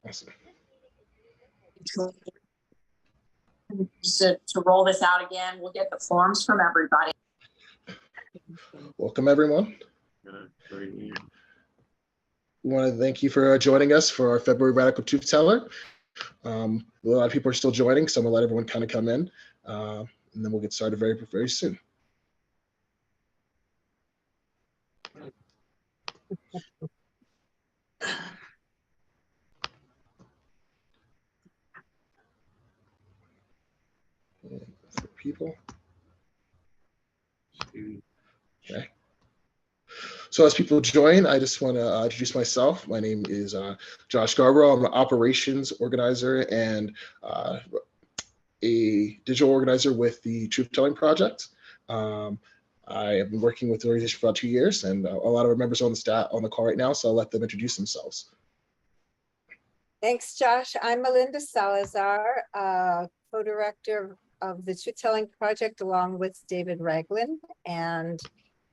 Awesome. To roll this out again, we'll get the forms from everybody. Welcome, everyone. We want to thank you for joining us for our February Radical Truth Teller. A lot of people are still joining, so I'm going to let everyone kind of come in, and then we'll get started very, very soon. For people. Okay. So as people join, I just want to introduce myself. My name is Josh Garborough. I'm an operations organizer and a digital organizer with the Truth Telling Project. I have been working with the organization for about 2 years, and a lot of our members are on the call right now, so I'll let them introduce themselves. Thanks, Josh. I'm Melinda Salazar, co-director of the Truth Telling Project, along with David Ragland, and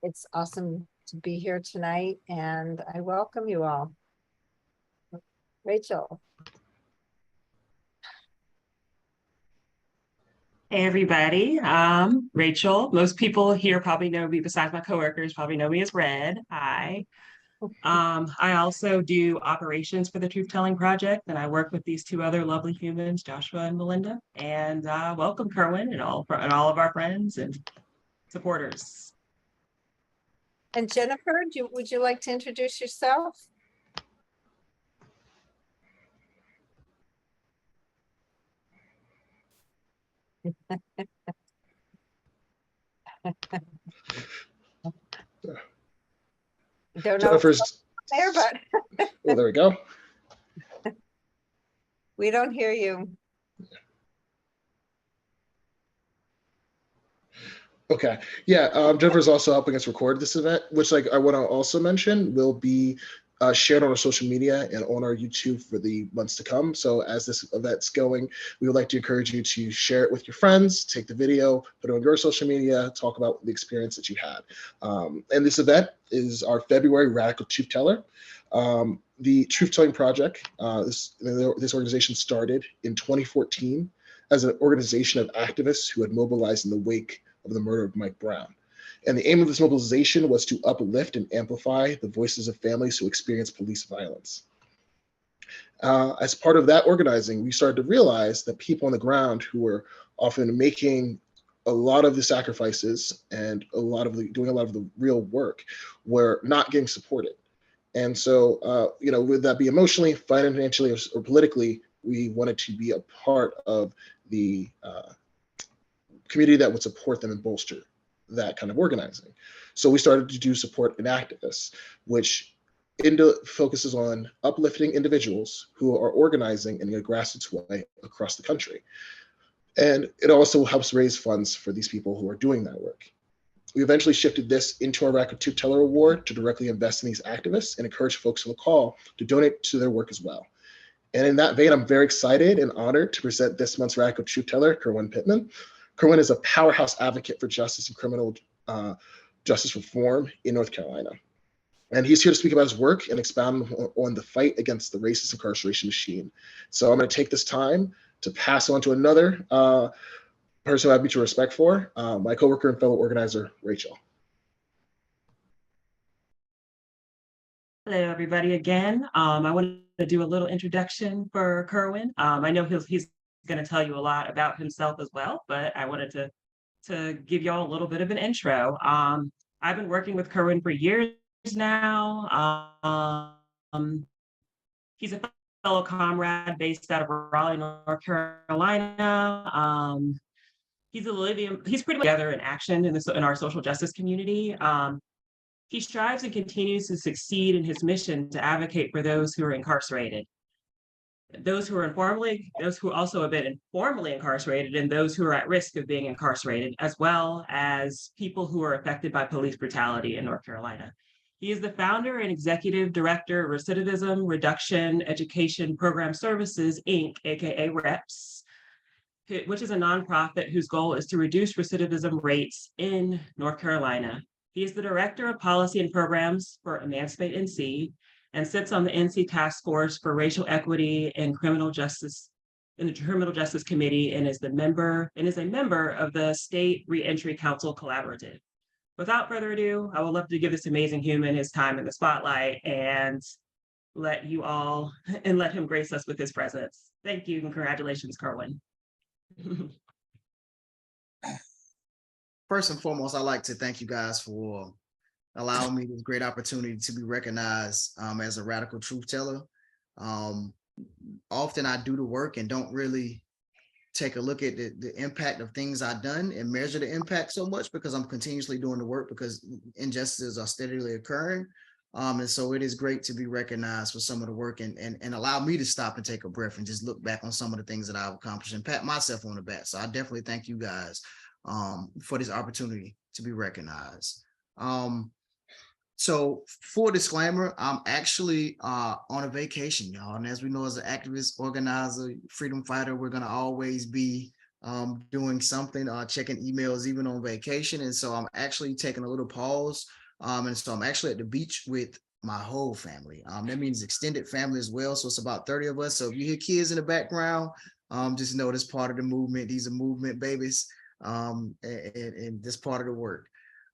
it's awesome to be here tonight, and I welcome you all. Rachel. Hey everybody, Rachel. Most people here probably know me, besides my coworkers, probably know me as Red. Hi. I also do operations for the Truth Telling Project, and I work with these two other lovely humans, Joshua and Melinda. And welcome, Kerwin, and all of our friends and supporters. And Jennifer, would you like to introduce yourself? Don't know Jennifer's there, but oh, there we go. We don't hear you. Okay, yeah, Jennifer's also helping us record this event, which I want to also mention will be shared on our social media and on our YouTube for the months to come. So as this event's going, we would like to encourage you to share it with your friends, take the video, put it on your social media, talk about the experience that you had. And this event is our February Radical Truth Teller. The Truth Telling Project, this organization started in 2014 as an organization of activists who had mobilized in the wake of the murder of Mike Brown. And the aim of this mobilization was to uplift and amplify the voices of families who experience police violence. As part of that organizing, we started to realize that people on the ground who were often making a lot of the sacrifices and doing a lot of the real work were not getting supported. And so, would that be emotionally, financially, or politically, we wanted to be a part of the community that would support them and bolster that kind of organizing. So we started to do support in activists, which focuses on uplifting individuals who are organizing in a grassroots way across the country. And it also helps raise funds for these people who are doing that work. We eventually shifted this into our Radical Truth Teller Award to directly invest in these activists and encourage folks on the call to donate to their work as well. And in that vein, I'm very excited and honored to present this month's Radical Truth Teller, Kerwin Pittman. Kerwin is a powerhouse advocate for justice and criminal justice reform in North Carolina. And he's here to speak about his work and expound on the fight against the racist incarceration machine. So I'm going to take this time to pass on to another person I have mutual respect for, my coworker and fellow organizer, Rachel. Hello, everybody, again. I want to do a little introduction for Kerwin. I know he's going to tell you a lot about himself as well, but I wanted to give y'all a little bit of an intro. I've been working with Kerwin for years now. He's a fellow comrade based out of Raleigh, North Carolina. He's pretty much together in action in our social justice community. He strives and continues to succeed in his mission to advocate for those who are incarcerated, those who also have been informally incarcerated, and those who are at risk of being incarcerated, as well as people who are affected by police brutality in North Carolina. He is the founder and executive director of Recidivism Reduction Education Program Services, Inc., aka REPS, which is a nonprofit whose goal is to reduce recidivism rates in North Carolina. He is the director of policy and programs for Emancipate NC, and sits on the NC Task Force for Racial Equity and Criminal Justice in the Criminal Justice Committee, and is a member of the State Reentry Council Collaborative. Without further ado, I would love to give this amazing human his time in the spotlight and let him grace us with his presence. Thank you and congratulations, Kerwin. First and foremost, I'd like to thank you guys for allowing me this great opportunity to be recognized as a radical truth teller. Often I do the work and don't really take a look at the impact of things I've done and measure the impact so much because I'm continuously doing the work because injustices are steadily occurring. And so it is great to be recognized for some of the work and allow me to stop and take a breath and just look back on some of the things that I've accomplished and pat myself on the back. So I definitely thank you guys for this opportunity to be recognized. So full disclaimer, I'm actually on a vacation, y'all. And as we know, as an activist, organizer, freedom fighter, we're gonna always be doing something, checking emails even on vacation. And so I'm actually taking a little pause. And so I'm actually at the beach with my whole family. That means extended family as well. So it's about 30 of us. So if you hear kids in the background, just know this part of the movement. These are movement babies, and this part of the work.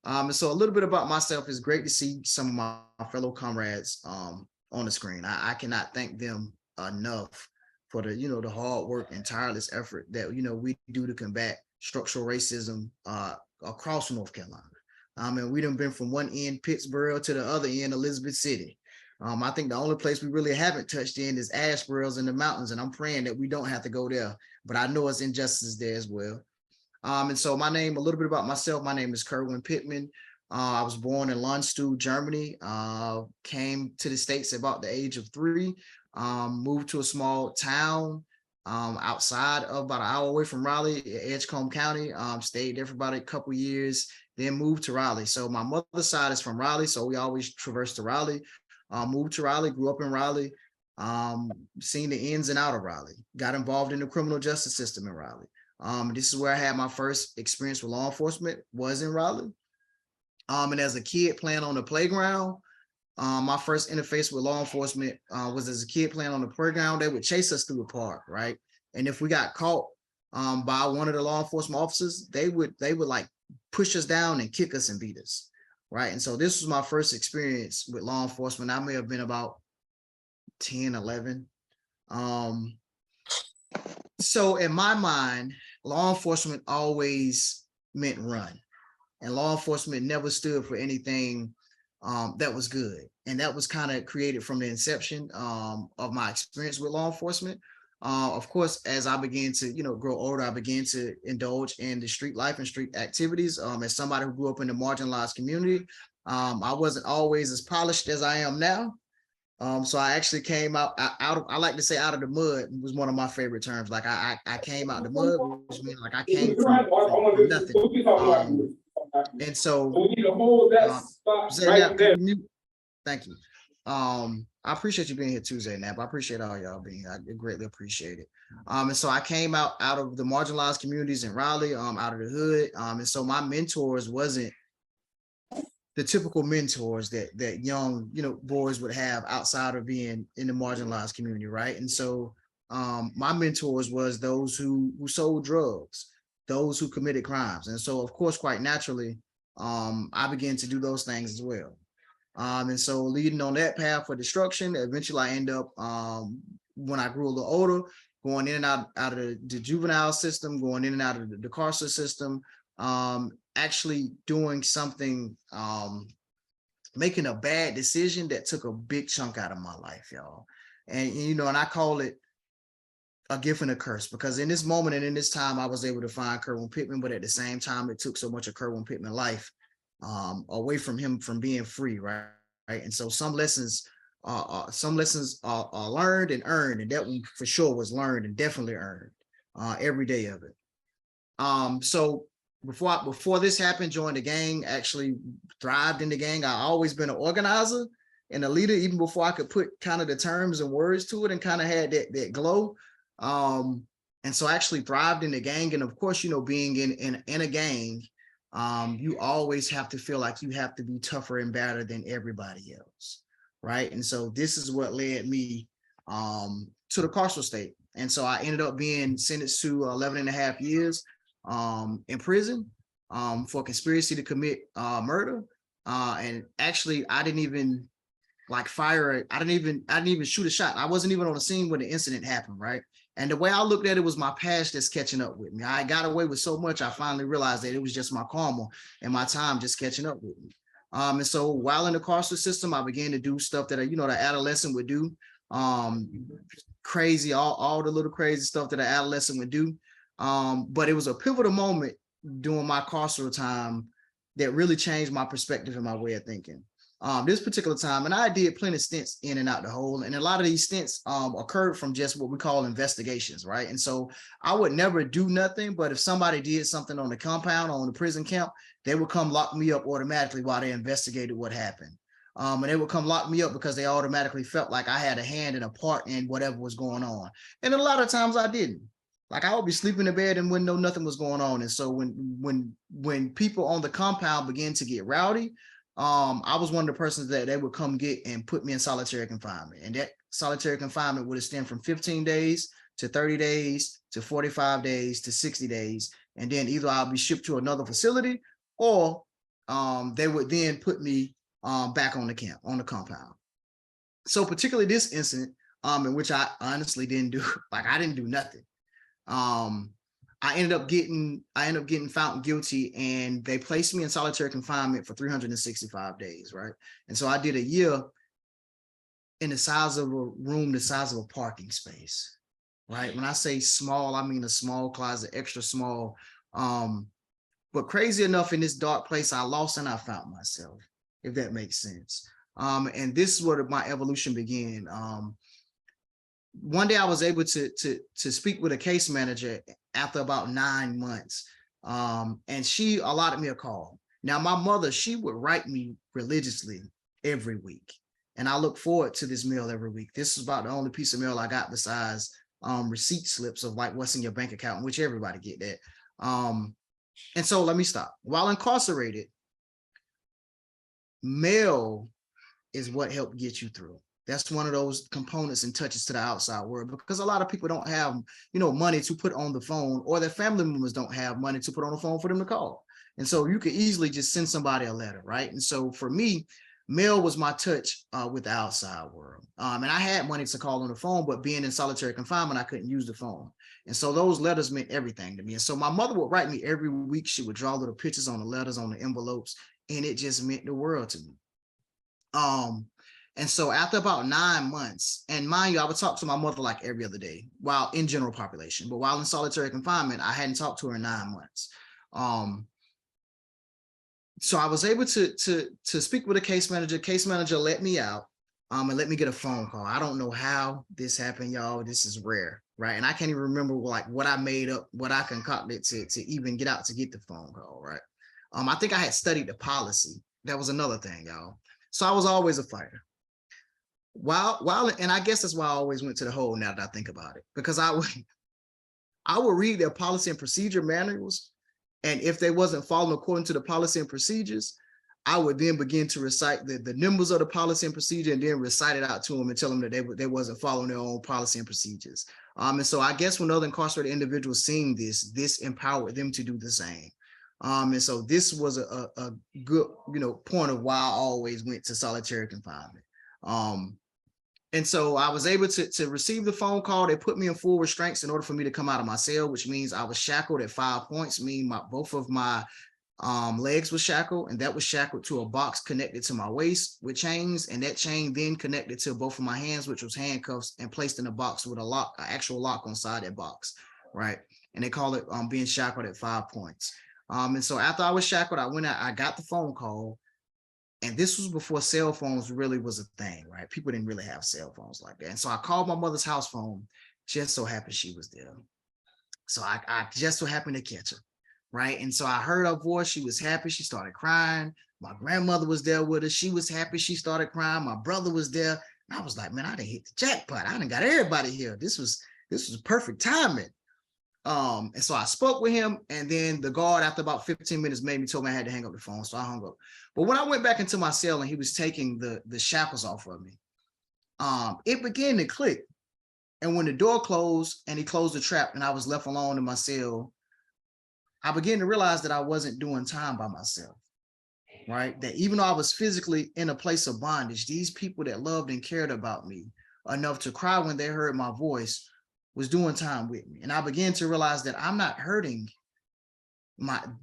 And so a little bit about myself. Is great to see some of my fellow comrades on the screen. I cannot thank them enough for the hard work and tireless effort that we do to combat structural racism across North Carolina. And we done been from one end, Pittsburgh, to the other end, Elizabeth City. I think the only place we really haven't touched in is Asheboro's in the mountains, and I'm praying that we don't have to go there. But I know it's injustice there as well. And so a little bit about myself. My name is Kerwin Pittman. I was born in Landstuhl, Germany. Came to the States at about the age of 3. Moved to a small town outside of about an hour away from Raleigh, Edgecombe County. Stayed there for about a couple years, then moved to Raleigh. So my mother's side is from Raleigh, so we always traverse to Raleigh. Moved to Raleigh, grew up in Raleigh, seen the ins and out of Raleigh, got involved in the criminal justice system in Raleigh. This is where I had my first experience with law enforcement, was in Raleigh. And as a kid playing on the playground, my first interface with law enforcement was as a kid playing on the playground. They would chase us through the park, right? And if we got caught by one of the law enforcement officers, they would like push us down and kick us and beat us, right? And so this was my first experience with law enforcement. I may have been about 10, 11. So in my mind, law enforcement always meant run, and law enforcement never stood for anything that was good. And that was kind of created from the inception of my experience with law enforcement. Of course, as I began to, grow older, I began to indulge in the street life and street activities. As somebody who grew up in the marginalized community, I wasn't always as polished as I am now. So I actually came out of, I like to say out of the mud was one of my favorite terms. Like I came out the mud, which means like I came from nothing. And so, Zaynab, can you mute? Thank you. I appreciate you being here too, Zaynab. I appreciate all y'all being here. I greatly appreciate it. And so I came out of the marginalized communities in Raleigh, out of the hood. And so my mentors wasn't the typical mentors that young, boys would have outside of being in the marginalized community, right? And so my mentors was those who sold drugs, those who committed crimes. And so, of course, quite naturally, I began to do those things as well. And so leading on that path for destruction, eventually I end up, when I grew a little older, going in and out of the juvenile system, going in and out of the carceral system, actually doing something, making a bad decision that took a big chunk out of my life, y'all. And, and I call it a gift and a curse, because in this moment and in this time, I was able to find Kerwin Pittman, but at the same time, it took so much of Kerwin Pittman life away from him from being free, right? And so some lessons are learned and earned, and that one for sure was learned and definitely earned every day of it. So before this happened, joined the gang, actually thrived in the gang. I always been an organizer and a leader, even before I could put kind of the terms and words to it, and kind of had that glow. And so I actually thrived in the gang. And of course, being in a gang, you always have to feel like you have to be tougher and better than everybody else, right? And so this is what led me to the carceral state. And so I ended up being sentenced to 11 and a half years in prison for conspiracy to commit murder. And actually, I didn't even like fire. I didn't even shoot a shot. I wasn't even on the scene when the incident happened, right? And the way I looked at it was my past that's catching up with me. I got away with so much, I finally realized that it was just my karma and my time just catching up with me. And so while in the carceral system, I began to do stuff that, the adolescent would do. Crazy, all the little crazy stuff that an adolescent would do. But it was a pivotal moment during my carceral time that really changed my perspective and my way of thinking. This particular time, and I did plenty of stints in and out the hole, and a lot of these stints occurred from just what we call investigations, right? And so I would never do nothing, but if somebody did something on the compound or on the prison camp, they would come lock me up automatically while they investigated what happened. And they would come lock me up because they automatically felt like I had a hand and a part in whatever was going on. And a lot of times I didn't. Like I would be sleeping in bed and wouldn't know nothing was going on. And so when people on the compound began to get rowdy, I was one of the persons that they would come get and put me in solitary confinement. And that solitary confinement would extend from 15 days to 30 days to 45 days to 60 days. And then either I'll be shipped to another facility or they would then put me back on the compound. So particularly this incident, in which I honestly didn't do, I didn't do nothing. I ended up getting found guilty, and they placed me in solitary confinement for 365 days, right? And so I did a year in the size of a room, the size of a parking space, right? When I say small, I mean a small closet, extra small. But crazy enough, in this dark place, I lost and I found myself, if that makes sense. And this is where my evolution began. One day I was able to speak with a case manager after about 9 months. And she allotted me a call. Now, my mother, she would write me religiously every week. And I look forward to this mail every week. This is about the only piece of mail I got besides receipt slips of like what's in your bank account, which everybody get that. And so let me stop. While incarcerated, mail is what helped get you through. That's one of those components and touches to the outside world, because a lot of people don't have, money to put on the phone, or their family members don't have money to put on the phone for them to call. And so you could easily just send somebody a letter, right? And so for me, mail was my touch with the outside world. And I had money to call on the phone, but being in solitary confinement, I couldn't use the phone. And so those letters meant everything to me. And so my mother would write me every week. She would draw little pictures on the letters, on the envelopes, and it just meant the world to me. And so after about 9 months, and mind you, I would talk to my mother like every other day while in general population, but while in solitary confinement, I hadn't talked to her in 9 months. So I was able to speak with a case manager. Case manager let me out and let me get a phone call. I don't know how this happened, y'all. This is rare, right? And I can't even remember what I made up, what I concocted to even get out to get the phone call, right? I think I had studied the policy. That was another thing, y'all. So I was always a fighter. And I guess that's why I always went to the hole now that I think about it, because I would read their policy and procedure manuals. And if they wasn't following according to the policy and procedures, I would then begin to recite the numbers of the policy and procedure and then recite it out to them and tell them that they wasn't following their own policy and procedures. And so I guess when other incarcerated individuals seeing this empowered them to do the same. And so this was a good, point of why I always went to solitary confinement. And so I was able to receive the phone call. They put me in full restraints in order for me to come out of my cell, which means I was shackled at 5 points, meaning both of my legs were shackled, and that was shackled to a box connected to my waist with chains, and that chain then connected to both of my hands, which was handcuffs, and placed in a box with an actual lock on side that box, right? And they call it being shackled at 5 points. And so after I was shackled, I got the phone call. And this was before cell phones really was a thing, right? People didn't really have cell phones like that. And so I called my mother's house phone, just so happened she was there. So I just so happened to catch her, right? And so I heard her voice. She was happy. She started crying. My grandmother was there with her. She was happy. She started crying. My brother was there. And I was like, man, I done hit the jackpot. I done got everybody here. This was perfect timing. And so I spoke with him, and then the guard, after about 15 minutes, told me I had to hang up the phone. So I hung up. But when I went back into my cell and he was taking the shackles off of me, it began to click. And when the door closed and he closed the trap and I was left alone in my cell, I began to realize that I wasn't doing time by myself, right? That even though I was physically in a place of bondage, these people that loved and cared about me enough to cry when they heard my voice was doing time with me. And I began to realize that I'm not hurting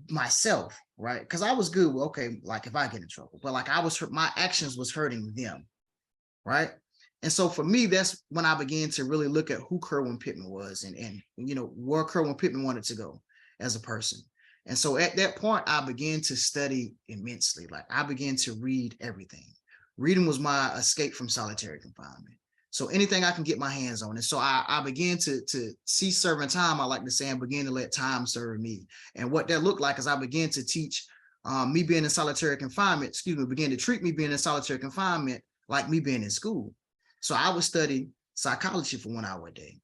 myself, right? Because I was good with, okay, like if I get in trouble, but like my actions was hurting them, right? And so for me, that's when I began to really look at who Kerwin Pittman was and you know, where Kerwin Pittman wanted to go as a person. And so at that point, I began to study immensely. Like I began to read everything. Reading was my escape from solitary confinement. So anything I can get my hands on. And so I began to see serving time, I like to say, and begin to let time serve me. And what that looked like is I began to teach me being in solitary confinement, began to treat me being in solitary confinement like me being in school. So I would study psychology for 1 hour a day.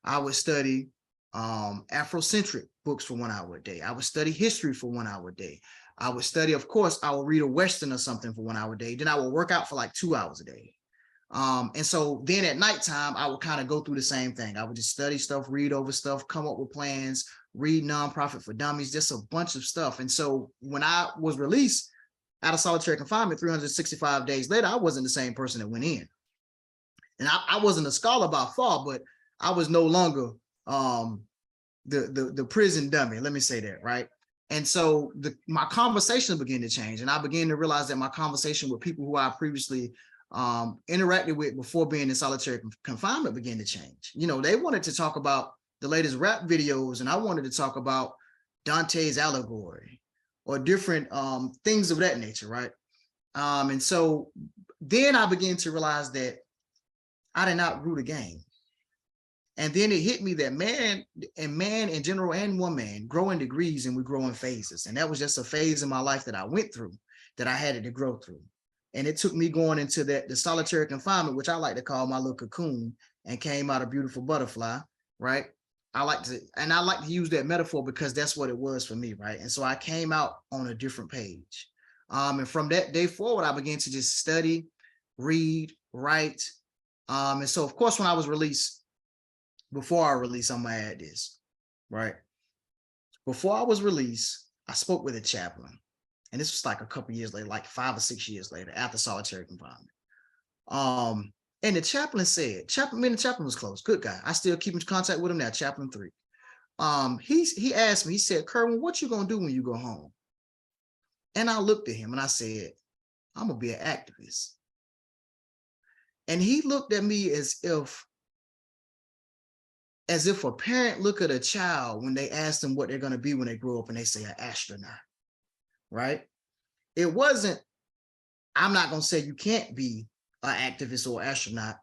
I would study Afrocentric books for 1 hour a day. I would study history for 1 hour a day. I would study, of course, I would read a Western or something for 1 hour a day. Then I would work out for like 2 hours a day. And so then at nighttime, I would kind of go through the same thing. I would just study stuff, read over stuff, come up with plans, read Nonprofit for Dummies, just a bunch of stuff. And so when I was released out of solitary confinement 365 days later, I wasn't the same person that went in. And I wasn't a scholar by far, but I was no longer the prison dummy. Let me say that, right? And so my conversations began to change, and I began to realize that my conversation with people who I previously interacted with before being in solitary confinement began to change. You know, they wanted to talk about the latest rap videos, and I wanted to talk about Dante's allegory or different things of that nature, right? And so then I began to realize that I did not root a game. And then it hit me that man in general and woman grow in degrees and we grow in phases. And that was just a phase in my life that I went through that I had to grow through. And it took me going into the solitary confinement, which I like to call my little cocoon, and came out a beautiful butterfly, right? I like to use that metaphor because that's what it was for me, right? And so I came out on a different page. And from that day forward, I began to just study, read, write. And so, of course, when I was released, before I released, I'm gonna add this, right? Before I was released, I spoke with a chaplain. And this was like a couple years later, like 5 or 6 years later, after solitary confinement. And the chaplain said, me and the chaplain was close, good guy. I still keep in contact with him now, Chaplain 3. He asked me, he said, Kerwin, what you gonna do when you go home? And I looked at him and I said, I'm gonna be an activist. And he looked at me as if a parent look at a child when they ask them what they're gonna be when they grow up and they say an astronaut, right? It wasn't, I'm not gonna say you can't be an activist or astronaut,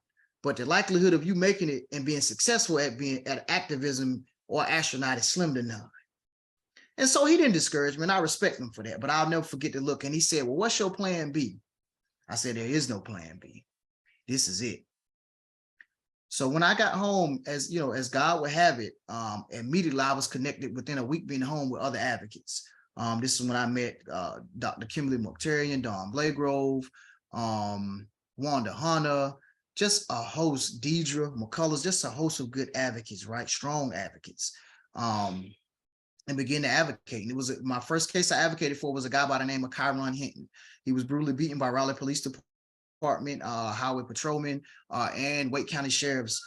but the likelihood of you making it and being successful at activism or astronaut is slim to none. And so he didn't discourage me, and I respect him for that, but I'll never forget the look. And he said, well, what's your plan B? I said, there is no plan B. This is it. So when I got home, as you know, as God would have it, immediately I was connected within a week being home with other advocates. This is when I met Dr. Kimberly Mokhtarian, Dawn Blagrove, Wanda Hunter, just a host, Deidre McCullers, just a host of good advocates, right? Strong advocates, and began to advocate. And it was my first case I advocated for was a guy by the name of Kerwin Hinton. He was brutally beaten by Raleigh Police Department, highway patrolmen, and Wake County Sheriff's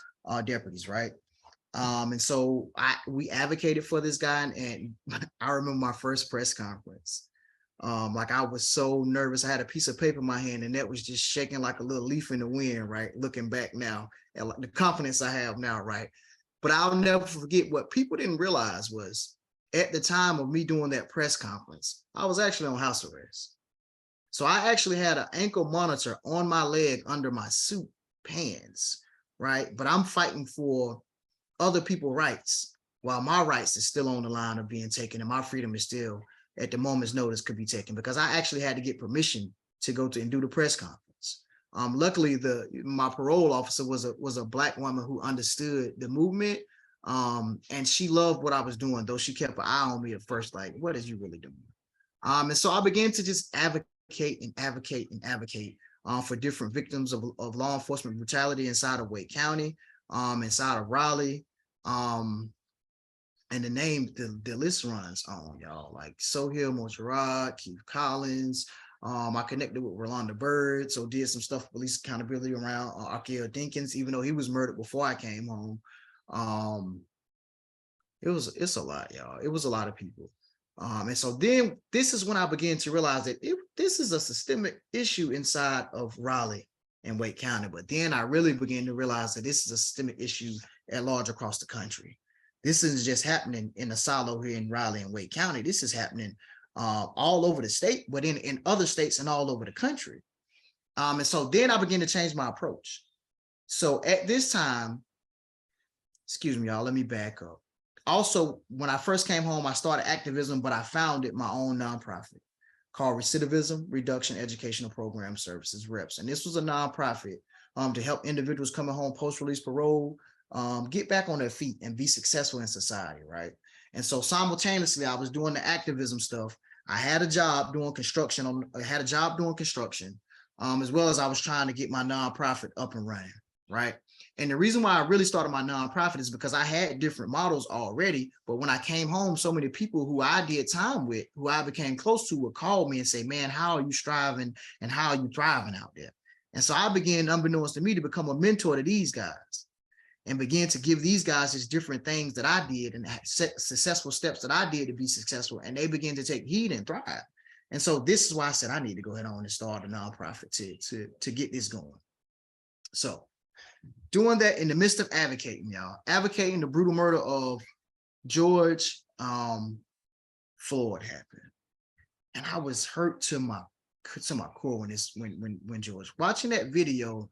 deputies, right? And so we advocated for this guy, and I remember my first press conference. Like I was so nervous. I had a piece of paper in my hand and that was just shaking like a little leaf in the wind, right? Looking back now and like the confidence I have now, right? But I'll never forget what people didn't realize was at the time of me doing that press conference, I was actually on house arrest. So I actually had an ankle monitor on my leg under my suit pants, right? But I'm fighting for other people's rights while my rights is still on the line of being taken and my freedom is still at the moment's notice could be taken, because I actually had to get permission to go to and do the press conference. Luckily, my parole officer was a Black woman who understood the movement, And she loved what I was doing, though she kept an eye on me at first, like, what is you really doing? And so I began to just advocate and advocate and advocate for different victims of law enforcement brutality inside of Wake County, inside of Raleigh. And the list runs on, y'all, like Sohail Mojarrad, Keith Collins. I connected with Rolanda Bird, so did some stuff, police accountability around Arkell Dinkins, even though he was murdered before I came home. It's a lot, y'all. It was a lot of people. And so then this is when I began to realize that this is a systemic issue inside of Raleigh and Wake County. But then I really began to realize that this is a systemic issue at large across the country. This isn't just happening in a silo here in Raleigh and Wake County. This is happening all over the state, but in other states and all over the country. And so then I began to change my approach. So at this time, excuse me, y'all, let me back up. Also, when I first came home, I started activism, but I founded my own nonprofit called Recidivism Reduction Educational Program Services, REPS. And this was a nonprofit to help individuals coming home post-release parole get back on their feet and be successful in society, right? And so simultaneously, I was doing the activism stuff. I had a job doing construction. As well as I was trying to get my nonprofit up and running, right? And the reason why I really started my nonprofit is because I had different models already. But when I came home, so many people who I did time with, who I became close to, would call me and say, man, how are you striving and how are you thriving out there? And so I began, unbeknownst to me, to become a mentor to these guys and began to give these guys these different things that I did and successful steps that I did to be successful. And they began to take heed and thrive. And so this is why I said I need to go ahead on and start a nonprofit to get this going. So doing that in the midst of advocating, y'all, advocating the brutal murder of George Floyd happened. And I was hurt to my core when George, watching that video,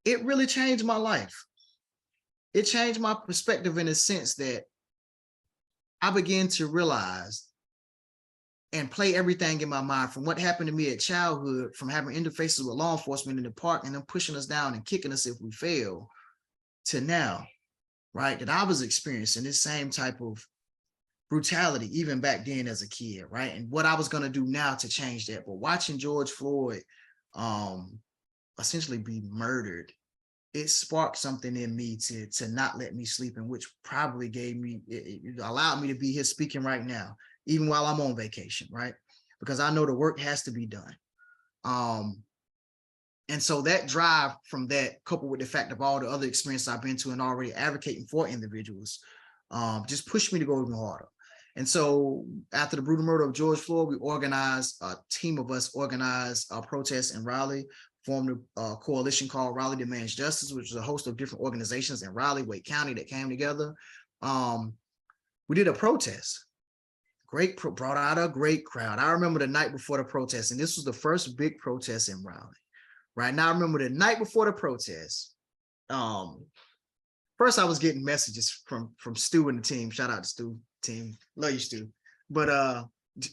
it really changed my life. It changed my perspective in a sense that I began to realize and play everything in my mind from what happened to me at childhood, from having interfaces with law enforcement in the park and them pushing us down and kicking us if we fail, to now, right? That I was experiencing this same type of brutality even back then as a kid, right? And what I was going to do now to change that. But watching George Floyd essentially be murdered, it sparked something in me to not let me sleep, and which probably gave me, it allowed me to be here speaking right now, even while I'm on vacation, right? Because I know the work has to be done. And so that drive from that, coupled with the fact of all the other experience I've been to and already advocating for individuals, just pushed me to go even harder. And so after the brutal murder of George Floyd, we organized, a team of us organized a protest in Raleigh, formed a coalition called Raleigh Demands Justice, which is a host of different organizations in Raleigh, Wake County that came together. We did a protest. Brought out a great crowd. I remember the night before the protest, and this was the first big protest in Raleigh. Right now, I remember the night before the protest. First, I was getting messages from Stu and the team. Shout out to Stu team. Love you, Stu. But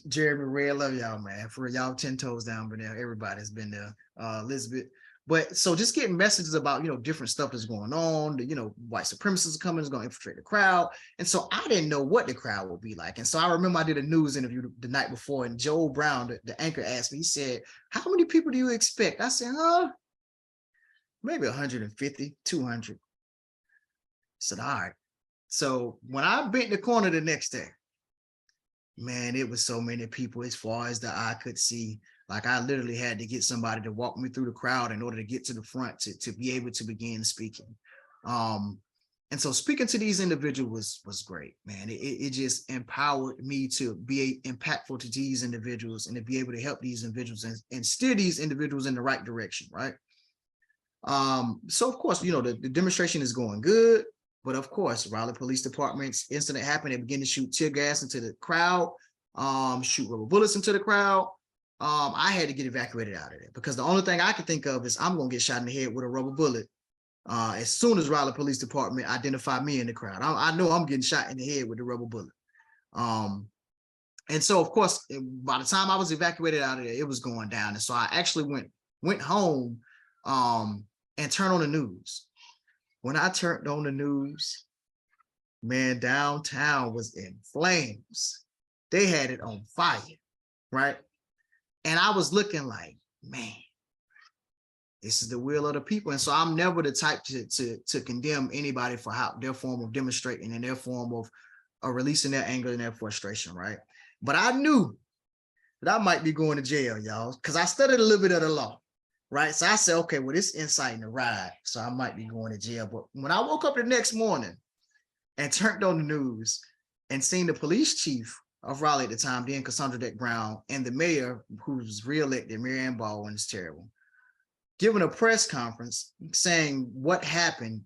Jeremy, Ray, love y'all, man. For y'all 10 toes down, but now everybody's been there. Elizabeth. But so just getting messages about, different stuff that's going on, white supremacists are coming, is going to infiltrate the crowd. And so I didn't know what the crowd would be like. And so I remember I did a news interview the night before, and Joel Brown, the anchor, asked me, he said, how many people do you expect? I said, maybe 150, 200. I said, all right. So when I bent the corner the next day, man, it was so many people as far as the eye could see. Like I literally had to get somebody to walk me through the crowd in order to get to the front to be able to begin speaking. And so speaking to these individuals was great, man. It just empowered me to be impactful to these individuals and to be able to help these individuals and steer these individuals in the right direction, right? So of course, the demonstration is going good, but of course, Raleigh Police Department's incident happened. They began to shoot tear gas into the crowd, shoot rubber bullets into the crowd. I had to get evacuated out of there because the only thing I could think of is I'm going to get shot in the head with a rubber bullet. As soon as Raleigh Police Department identified me in the crowd, I know I'm getting shot in the head with the rubber bullet. And so, of course, by the time I was evacuated out of there, it was going down. And so I actually went home and turned on the news. When I turned on the news, man, downtown was in flames. They had it on fire, right? And I was looking like, man, this is the will of the people. And so I'm never the type to condemn anybody for how their form of demonstrating and their form of releasing their anger and their frustration, right? But I knew that I might be going to jail, y'all, because I studied a little bit of the law, right? So I said, okay, well, this inciting a riot, so I might be going to jail. But when I woke up the next morning and turned on the news and seen the police chief of Raleigh at the time, then Cassandra Deck Brown, and the mayor, who was reelected, Mary Ann Baldwin, is terrible, giving a press conference saying what happened,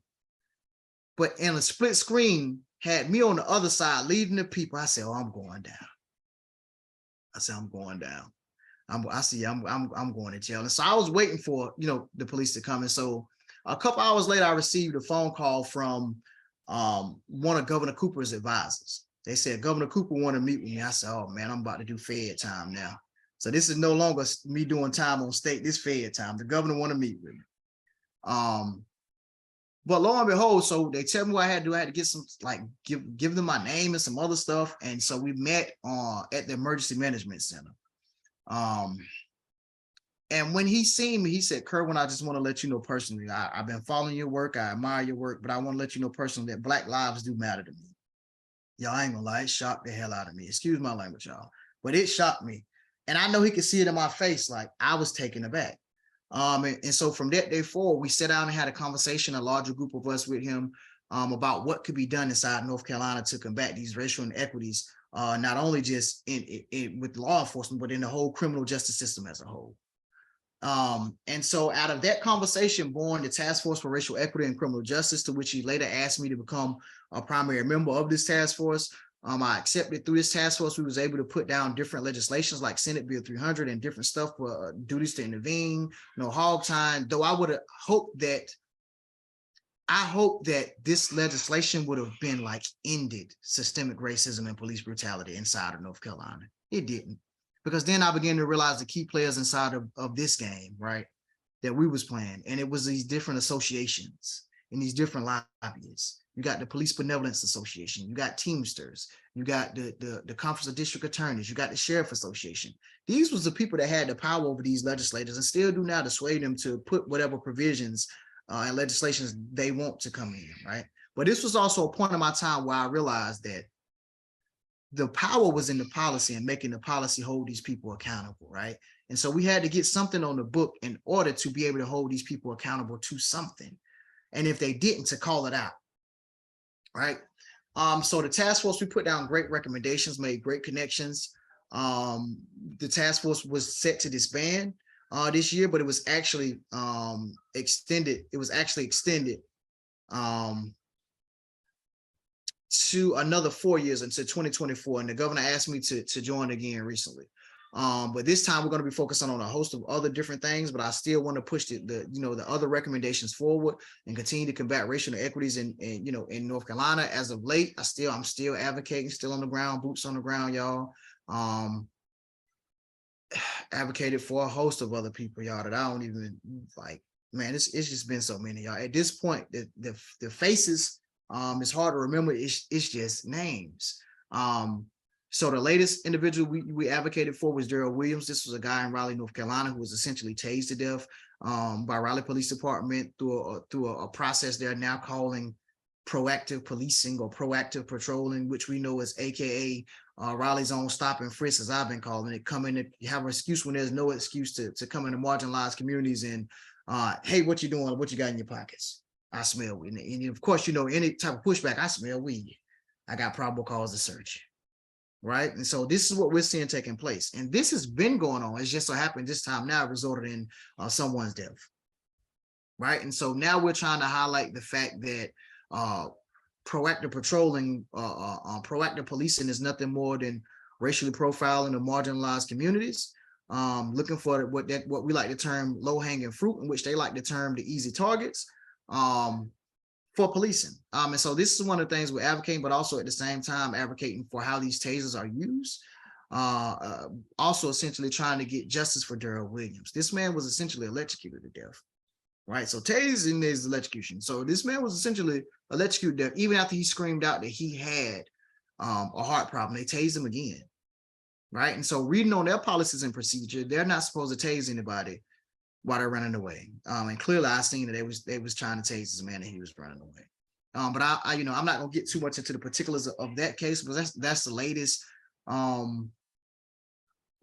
but in a split screen had me on the other side leading the people. I said, oh, I'm going down. I said, I'm going down. I'm going to jail. And so I was waiting for, the police to come. And so a couple hours later, I received a phone call from one of Governor Cooper's advisors. They said, Governor Cooper wanted to meet with me. I said, oh man, I'm about to do Fed time now. So this is no longer me doing time on state, this Fed time. The governor want to meet with me. But lo and behold, so they tell me what I had to do. I had to get some, give them my name and some other stuff. And so we met at the Emergency Management Center. And when he seen me, he said, Kerwin, I just want to let you know personally, I've been following your work. I admire your work, but I want to let you know personally that Black lives do matter to me. Y'all, I ain't gonna lie, it shocked the hell out of me. Excuse my language, y'all, but it shocked me. And I know he could see it in my face, like I was taken aback. And so from that day forward, we sat down and had a conversation, a larger group of us with him, about what could be done inside North Carolina to combat these racial inequities, not only just in with law enforcement, but in the whole criminal justice system as a whole. And so out of that conversation born the Task Force for Racial Equity and Criminal Justice, to which he later asked me to become a primary member of this task force. I accepted through this task force. We was able to put down different legislations like Senate Bill 300 and different stuff for duties to intervene, no hog time, though I would have hoped that, this legislation would have been like ended systemic racism and police brutality inside of North Carolina. It didn't, because then I began to realize the key players inside of this game, right, that we was playing. And it was these different associations and these different lobbyists. You got the Police Benevolence Association, you got Teamsters, you got the Conference of District Attorneys, you got the Sheriff Association. These was the people that had the power over these legislators and still do now to sway them to put whatever provisions and legislations they want to come in, right? But this was also a point in my time where I realized that the power was in the policy and making the policy hold these people accountable, right? And so we had to get something on the book in order to be able to hold these people accountable to something. And if they didn't, to call it out, right? So the task force, we put down great recommendations, made great connections. The task force was set to disband this year, but it was actually extended. It was actually extended to another 4 years until 2024. And the governor asked me to join again recently. But this time we're going to be focusing on a host of other different things, but I still want to push the other recommendations forward and continue to combat racial inequities in North Carolina. As of late, I'm still advocating, still on the ground, boots on the ground, y'all. Advocated for a host of other people, y'all, that I don't even like. Man, it's just been so many, y'all. At this point, the faces, it's hard to remember. It's just names. So the latest individual we advocated for was Daryl Williams. This was a guy in Raleigh, North Carolina, who was essentially tased to death by Raleigh Police Department through a process they're now calling proactive policing or proactive patrolling, which we know is AKA Raleigh's own stop and frisk, as I've been calling it. Come in, you have an excuse when there's no excuse to come into marginalized communities and hey, what you doing? What you got in your pockets? I smell weed. And of course, any type of pushback, I smell weed. I got probable cause to search. Right. And so this is what we're seeing taking place. And this has been going on. It's just so happened this time now it resulted in someone's death. Right. And so now we're trying to highlight the fact that proactive patrolling, proactive policing is nothing more than racially profiling the marginalized communities, looking for what we like to term low-hanging fruit, in which they like to term the easy targets. For policing. And so this is one of the things we're advocating, but also at the same time advocating for how these tasers are used. Also essentially trying to get justice for Daryl Williams. This man was essentially electrocuted to death. right? So tasing is electrocution. So this man was essentially electrocuted even after he screamed out that he had a heart problem. They tased him again, right? And so reading on their policies and procedure, they're not supposed to tase anybody while they're running away. And clearly I seen that they was trying to tase this man and he was running away. But I you know, I'm not gonna get too much into the particulars of that case, but that's the latest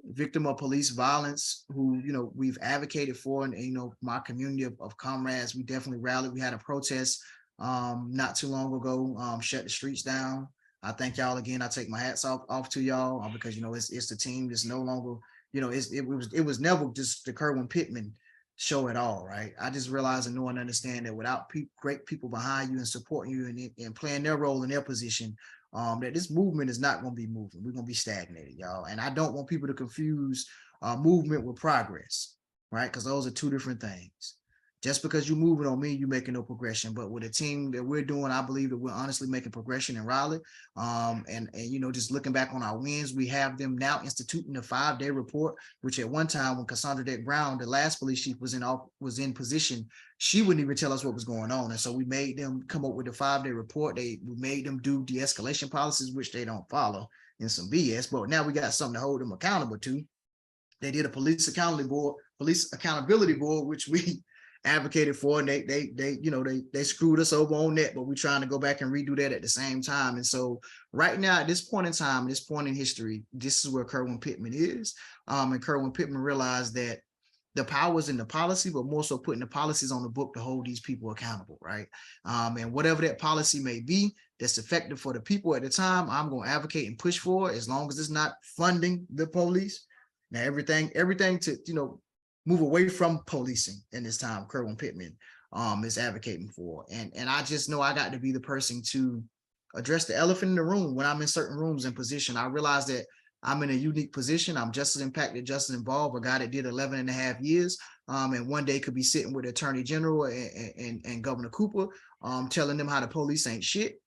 victim of police violence who, you know, we've advocated for. And you know, my community of comrades, we definitely rallied. We had a protest not too long ago, shut the streets down. I thank y'all again. I take my hats off to y'all because, you know, it's the team that's no longer, you know, it was never just the Kerwin Pittman show at all, right? I just realize and know and understand that without great people behind you and supporting you and playing their role in their position, that this movement is not going to be moving. We're going to be stagnated, y'all. And I don't want people to confuse movement with progress, right? Because those are two different things. Just because you're moving on me, you're making no progression. But with the team that we're doing, I believe that we're honestly making progression in Raleigh. And you know, just looking back on our wins, we have them now instituting a 5-day report, which at one time when Cassandra Deck Brown, the last police chief, was in position, she wouldn't even tell us what was going on. And so we made them come up with a 5-day report. We made them do de-escalation policies, which they don't follow, in some BS. But now we got something to hold them accountable to. They did a police accountability board, which we advocated for, and they screwed us over on that, but we're trying to go back and redo that at the same time. And so right now, at this point in time, this point in history, this is where Kerwin Pittman is. And Kerwin Pittman realized that the power is in the policy, but more so putting the policies on the book to hold these people accountable, right? And whatever that policy may be that's effective for the people at the time, I'm going to advocate and push for, as long as it's not funding the police. Now, everything to, you know, move away from policing in this time, Kerwin Pittman is advocating for. And I just know I got to be the person to address the elephant in the room when I'm in certain rooms and position. I realize that I'm in a unique position. I'm just as impacted, just as involved, a guy that did 11 and a half years, and one day could be sitting with the Attorney General and Governor Cooper, telling them how the police ain't shit,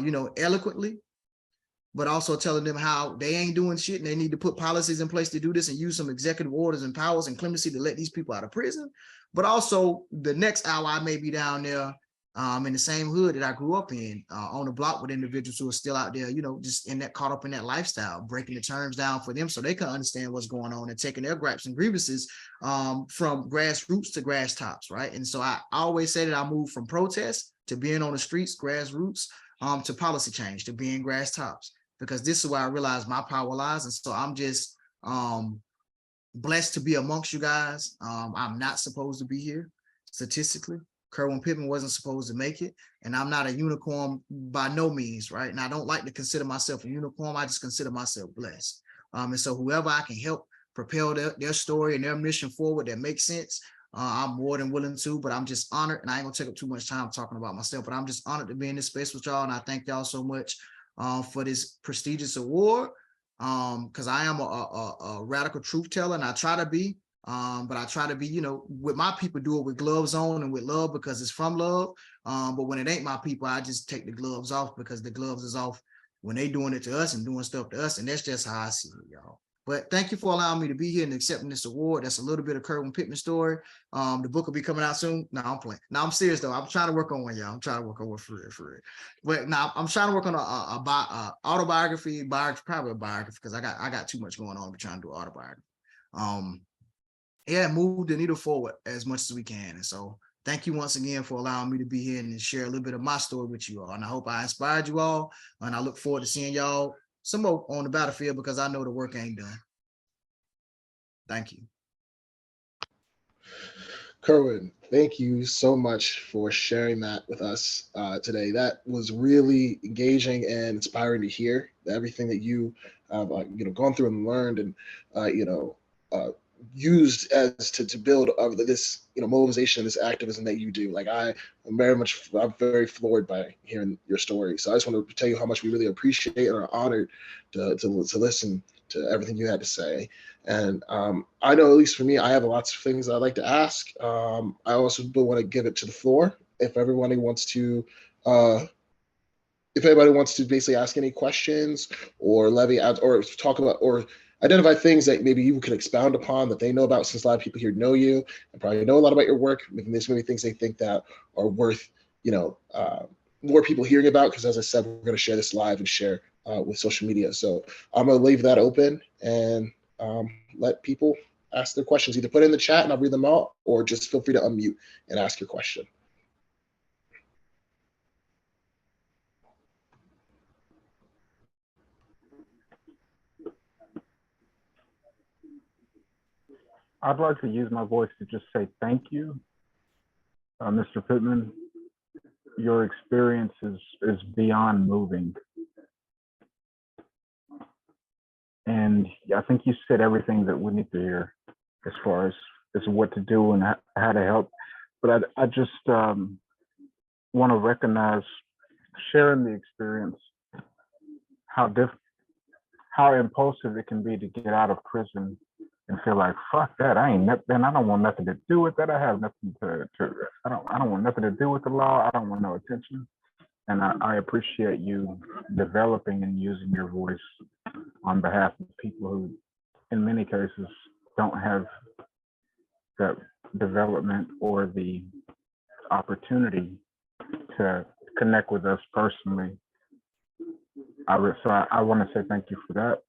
you know, eloquently, but also telling them how they ain't doing shit and they need to put policies in place to do this and use some executive orders and powers and clemency to let these people out of prison. But also the next hour I may be down there in the same hood that I grew up in, on the block with individuals who are still out there, you know, just caught up in that lifestyle, breaking the terms down for them so they can understand what's going on and taking their gripes and grievances from grassroots to grass tops, right? And so I always say that I moved from protest to being on the streets, grassroots, to policy change, to being grass tops, because this is where I realize my power lies. And so I'm just blessed to be amongst you guys. I'm not supposed to be here statistically. Kerwin Pittman wasn't supposed to make it, and I'm not a unicorn by no means, right? And I don't like to consider myself a unicorn. I just consider myself blessed. And so whoever I can help propel their story and their mission forward that makes sense, I'm more than willing to. But I'm just honored, and I ain't gonna take up too much time talking about myself, but I'm just honored to be in this space with y'all, and I thank y'all so much for this prestigious award, because I am a radical truth teller, and I try to be. But I try to be, you know, with my people, do it with gloves on and with love because it's from love. But when it ain't my people, I just take the gloves off because the gloves is off when they doing it to us and doing stuff to us. And that's just how I see it, y'all. But thank you for allowing me to be here and accepting this award. That's a little bit of Kerwin Pittman story. The book will be coming out soon. No, I'm playing. No, I'm serious though. I'm trying to work on one, y'all. I'm trying to work on one for real. But now I'm trying to work on a autobiography, probably a biography, because I got too much going on. I'm trying to do an autobiography. Yeah, move the needle forward as much as we can. And so thank you once again for allowing me to be here and share a little bit of my story with you all. And I hope I inspired you all. And I look forward to seeing y'all some more on the battlefield, because I know the work ain't done. Thank you. Kerwin, thank you so much for sharing that with us today. That was really engaging and inspiring to hear everything that you have gone through and learned, and used as to build this mobilization, this activism that you do. Like I'm very floored by hearing your story. So I just want to tell you how much we really appreciate and are honored to listen to everything you had to say. And I know, at least for me, I have lots of things I'd like to ask. I also want to give it to the floor if everybody wants to basically ask any questions or levy out or talk about or identify things that maybe you could expound upon that they know about, since a lot of people here know you and probably know a lot about your work. Maybe there's many things they think that are worth, more people hearing about, because as I said, we're going to share this live and share with social media. So I'm going to leave that open and let people ask their questions. Either put it in the chat and I'll read them out, or just feel free to unmute and ask your question. I'd like to use my voice to just say thank you, Mr. Pittman. Your experience is beyond moving. And I think you said everything that we need to hear as far as what to do and how to help. But I just want to recognize sharing the experience, how impulsive it can be to get out of prison and feel like, fuck that, I don't want nothing to do with that. I have nothing I don't want nothing to do with the law. I don't want no attention. And I appreciate you developing and using your voice on behalf of people who, in many cases, don't have the development or the opportunity to connect with us personally. So I want to say thank you for that.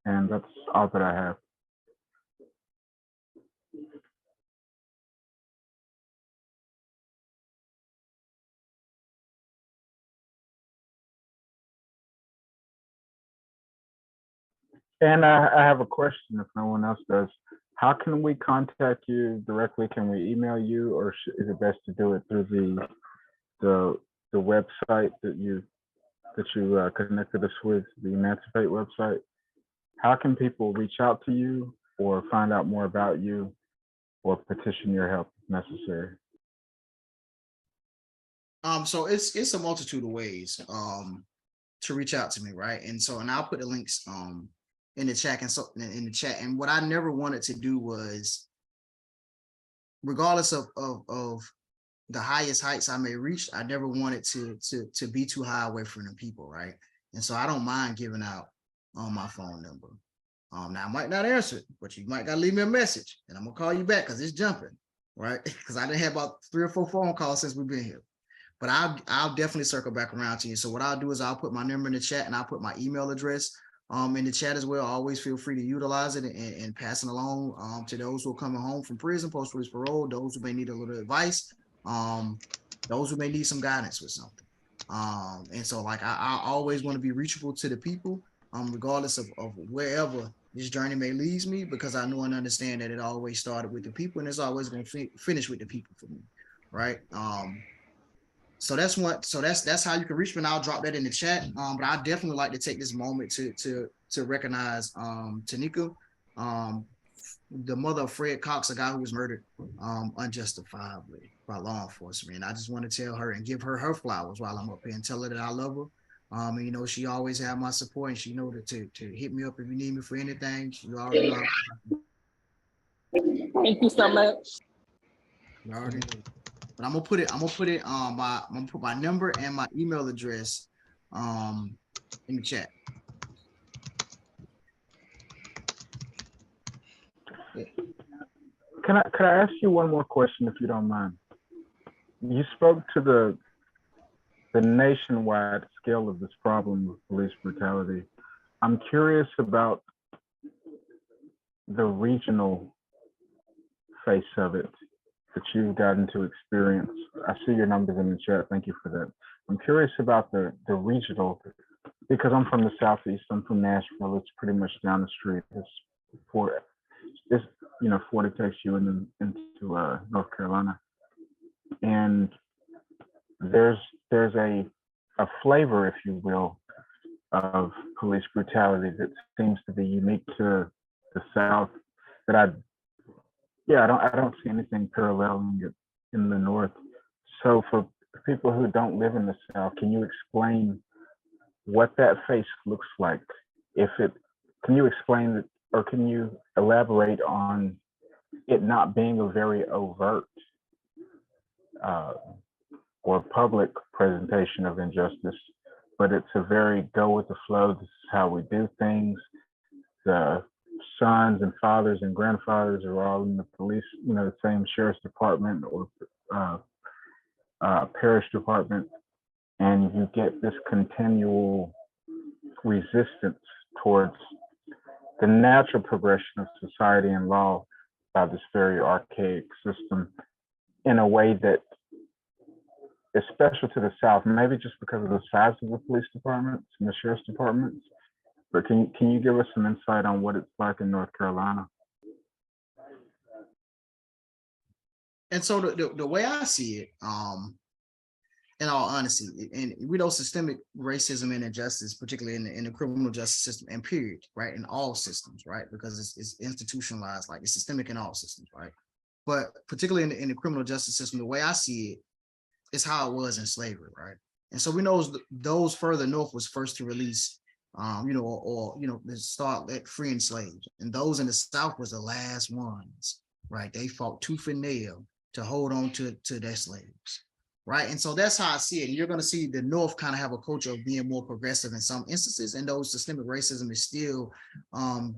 And that's all that I have. And I have a question if no one else does. How can we contact you directly? Can we email you, or is it best to do it through the website that you connected us with, the Emancipate website? How can people reach out to you or find out more about you or petition your help if necessary? So it's a multitude of ways to reach out to me, right? And I'll put the links in the chat in the chat. And what I never wanted to do was, regardless of the highest heights I may reach, I never wanted to be too high away from the people, right? And so I don't mind giving out my phone number. Now I might not answer it, but you might gotta leave me a message and I'm gonna call you back because it's jumping, right? Because I didn't have about 3 or 4 phone calls since we've been here. But I'll definitely circle back around to you. So what I'll do is I'll put my number in the chat and I'll put my email address in the chat as well. Always feel free to utilize it and pass it along to those who are coming home from prison, post-release parole, those who may need a little advice, those who may need some guidance with something. And so like I always want to be reachable to the people, regardless of wherever this journey may lead me, because I know and understand that it always started with the people and it's always going to finish with the people for me, right? So that's how you can reach me, and I'll drop that in the chat. But I definitely like to take this moment to recognize Tanika, the mother of Fred Cox, a guy who was murdered unjustifiably by law enforcement. And I just want to tell her and give her flowers while I'm up here and tell her that I love her. And she always had my support, and she know to hit me up if you need me for anything. She already know. Thank you so much. You already know. But I'm gonna put my number and my email address in the chat. Yeah. Can I ask you one more question, if you don't mind? You spoke to the nationwide scale of this problem of police brutality. I'm curious about the regional face of it that you've gotten to experience. I see your numbers in the chat. Thank you for that. I'm curious about the regional, because I'm from the Southeast. I'm from Nashville. It's pretty much down the street. It's 40 takes you into North Carolina, and there's a flavor, if you will, of police brutality that seems to be unique to the South that I don't see anything paralleling it in the North. So for people who don't live in the South, can you explain what that face looks like? Can you explain it, or can you elaborate on it not being a very overt or public presentation of injustice, but it's a very go with the flow, this is how we do things. The sons and fathers and grandfathers are all in the police, the same sheriff's department or parish department, and you get this continual resistance towards the natural progression of society and law by this very archaic system in a way that is special to the South, maybe just because of the size of the police departments and the sheriff's departments. But can you give us some insight on what it's like in North Carolina? And so the way I see it, in all honesty, and we know systemic racism and injustice, particularly in the criminal justice system and period, right, in all systems, right, because it's institutionalized, like it's systemic in all systems, right. But particularly in the criminal justice system, the way I see it is how it was in slavery, right. And so we know those further north was first to release, to start freeing slaves, and those in the South was the last ones, right. They fought tooth and nail to hold on to their slaves. Right. And so that's how I see it. And you're going to see the North kind of have a culture of being more progressive in some instances. And those systemic racism is still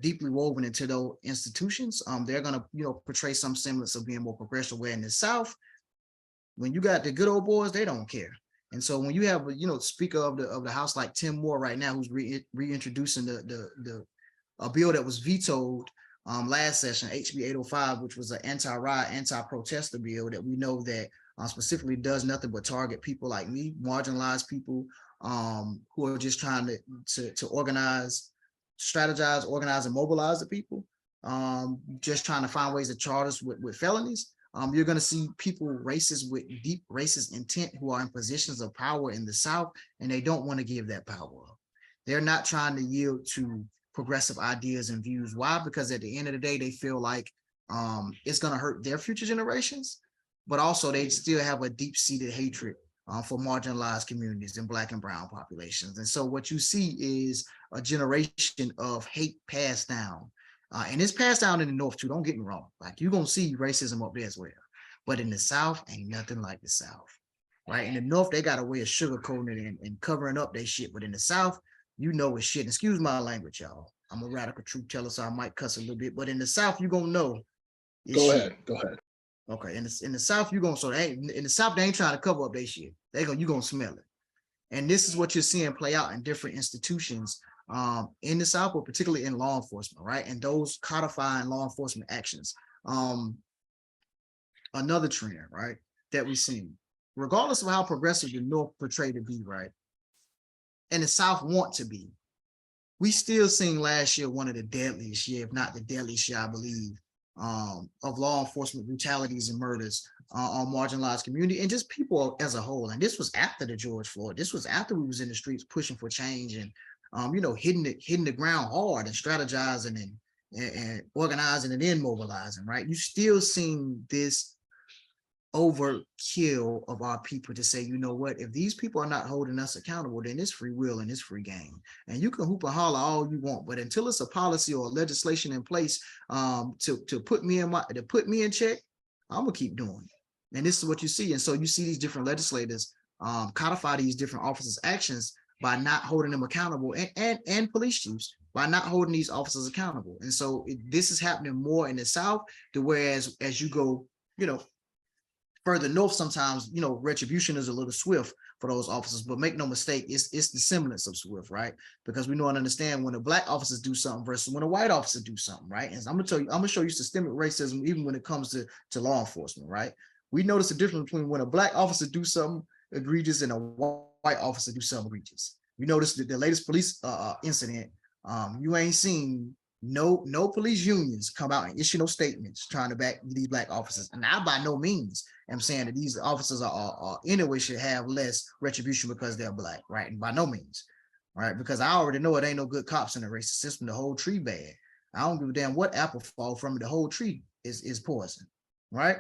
deeply woven into those institutions. They're going to, portray some semblance of being more progressive, where in the South, when you got the good old boys, they don't care. And so when you have, Speaker of the House like Tim Moore right now, who's reintroducing a bill that was vetoed last session, HB 805, which was an anti-riot, anti-protester bill that we know that specifically does nothing but target people like me, marginalized people who are just trying to organize, strategize, organize, and mobilize the people, just trying to find ways to charge us with felonies. You're going to see people racist with deep racist intent who are in positions of power in the South, and they don't want to give that power up. They're not trying to yield to progressive ideas and views. Why? Because at the end of the day, they feel like it's going to hurt their future generations, but also they still have a deep-seated hatred for marginalized communities and Black and brown populations. And so what you see is a generation of hate passed down. And it's passed down in the North too, don't get me wrong. Like, you're going to see racism up there as well. But in the South, ain't nothing like the South, right? In the North, they got a way of sugarcoating it and covering up their shit. But in the South, it's shit. Excuse my language, y'all. I'm a radical truth teller, so I might cuss a little bit. But in the South, you're going to know it's Go shit. ahead. Go ahead. Okay, in the South, in the South, they ain't trying to cover up their shit. You're gonna smell it. And this is what you're seeing play out in different institutions in the South, but particularly in law enforcement, right? And those codifying law enforcement actions. Another trend, right, that we've seen, regardless of how progressive the North portrayed to be, right, and the South want to be, we still seen last year one of the deadliest year, if not the deadliest year, I believe, of law enforcement brutalities and murders on marginalized community and just people as a whole. And this was after the George Floyd. This was after we was in the streets pushing for change and hitting the ground hard and strategizing and organizing and then mobilizing. Right, you still seeing this overkill of our people to say, you know what, if these people are not holding us accountable, then it's free will and it's free game. And you can hoop and holler all you want, but until it's a policy or legislation in place to put me in check, I'm gonna keep doing it. And this is what you see. And so you see these different legislators codify these different officers' actions by not holding them accountable, and police chiefs by not holding these officers accountable. And so this is happening more in the South, to whereas as you go, further north, sometimes, retribution is a little swift for those officers, but make no mistake, it's the semblance of swift, right? Because we know and understand when the Black officers do something versus when a white officer do something, right? And I'm gonna show you systemic racism even when it comes to law enforcement, right? We notice the difference between when a Black officer do something egregious and a white officer do something egregious. We noticed that the latest police incident, you ain't seen no police unions come out and issue no statements trying to back these Black officers. And I by no means am saying that these officers are anyway should have less retribution because they're Black, right? And by no means, right? Because I already know it ain't no good cops in the racist system. The whole tree bad. I don't give a damn what apple fall from it. The whole tree is poison, right?